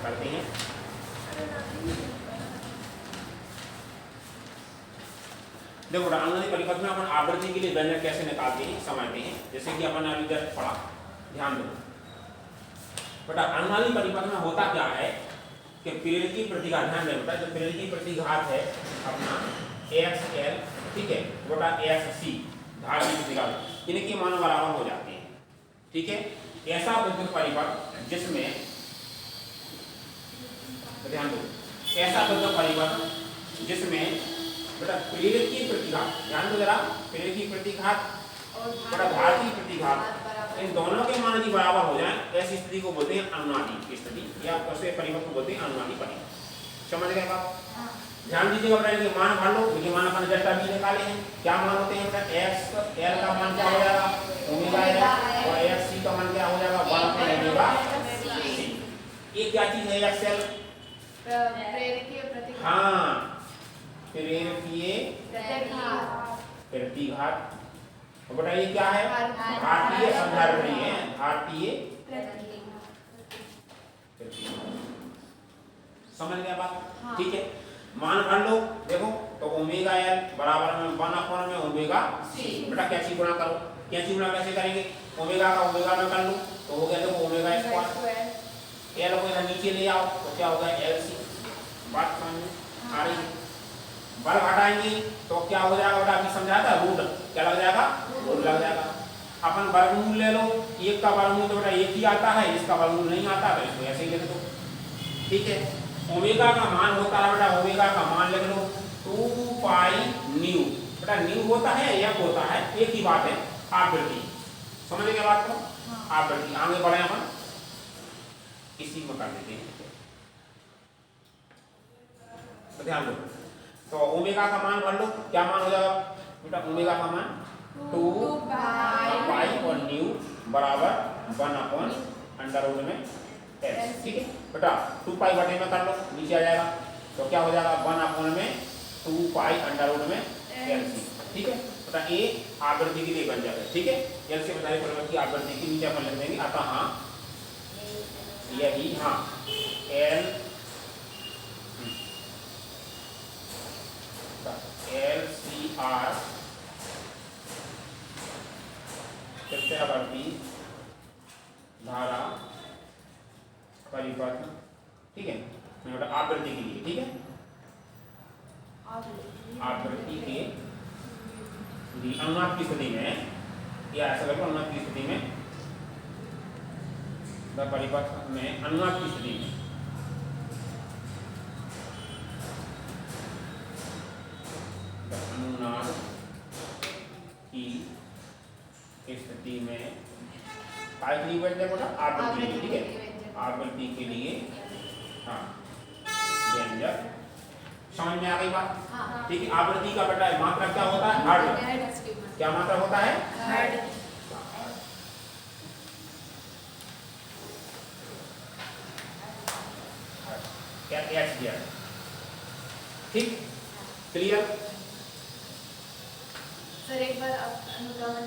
करते हैं। देखो अनुनादी परिपथ में अपन आवृत्ति के लिए व्यंजक कैसे निकालते हैं समझते हैं। जैसे कि अपन अभी जस्ट पढ़ा, ध्यान दो बेटा। अनुनादी परिपथ में होता क्या है कि प्रेरकी प्रतिघात, ध्यान दें बेटा, जो प्रेरकी प्रतिघात है अपना XL, ठीक है, बटा XC धार की प्रतिघात, इनके मान बराबर हो जाते हैं। ठीक है, ऐसा विद्युत परिपथ जिसमें, ध्यान दो, ऐसा विद्युत परिपथ जिसमें बेटा प्रेरक की प्रतिघात, ध्यान दो जरा, प्रेरक की प्रतिघात बड़ा धार की प्रतिघात इन दोनों के मान की बराबर हो जाए, ऐसी स्थिति को बोलते हैं अनुनादी की स्थिति, या ऐसे परिपथ को बोलते हैं अनुनादी परिपथ। समझ गए बात? ध्यान दीजिएगा बेटा, इनके मान भर लो। इनके मान अपन जस्ट अभी निकाले हैं। क्या मान होते हैं बेटा? x l का मान क्या हो जाएगा? ओमेगा l, और xc का मान क्या हो जाएगा? 1 ओमेगा c। ये क्या चीज है xl? प्रेरकीय प्रतिघात। हाँ, प्रेरकीय प्रतिघात। तो बेटा ये क्या है? घातीय संधारिणी है, घातीय प्रतिघात। समझ गया बात? हाँ। ठीक है, मान भर लो। देखो तो ओमेगा l बराबर में 1 में ओमेगा c। बेटा कैंची गुणा करो। कैंची गुणा कैसे करेंगे? ओमेगा का ओमेगा में कर लो तो हो गया देखो ओमेगा स्क्वायर। l को इधर नीचे ले आओ तो क्या होगा? LC। बात समझ में आ रही है? वर्ग हटाएंगे तो क्या हो जाएगा बेटा? अभी समझाया था, रूट क्या लग जाएगा? रूट लग जाएगा। अपन वर्गमूल ले लो। एक का वर्गमूल तो बेटा एक ही आता है, इसका वर्गमूल नहीं आता तो इसको ऐसे ही लिख दो। ठीक है, ओमेगा का मान होता है बेटा, ओमेगा का मान लिख लो 2 पाई न्यू। बेटा न्यू होता है, एफ होता है, एक ही बात है, आवृत्ति। समझ गए बात को? आवृत्ति। आगे बढ़े अपन इसी में कर देते हैं, तो ध्यान दो। तो ओमेगा का मान भर लो। क्या मान हो जाएगा बेटा? ओमेगा का मान 2 पाई और न्यू बराबर 1/√में s। ठीक है बेटा, 2 पाई बटे में कर लो, नीचे आ जाएगा तो क्या हो जाएगा? 1/2 पाई √में LC। ठीक है बेटा, ये आवृत्ति के लिए बन जाएगा। ठीक है, L से बताइए परिपथ की आवृत्ति की नीचे अपन लिख देंगे। अतः हाँ यही, हाँ L LCR प्रत्यावर्ती धारा परिपथ। ठीक है बेटा, आवृत्ति के लिए। ठीक है, आवृत्ति के लिए अनुनाद की स्थिति में, या ऐसा लगता है अनुनाद की स्थिति में, परिपथ में अनुनाद की स्थिति में अनुनाद की स्थिति में आवृत्ति के लिए। ठीक है, आवृत्ति के लिए हाँ व्यंजक। समझ में आ गई बात? हाँ। ठीक है, आवृत्ति का बेटा मात्रा क्या होता है? हर्ट्ज। क्या मात्रा होता है? हर्ट्ज। क्या h दिया? ठीक, क्लियर? सर एक बार आप अनुगमन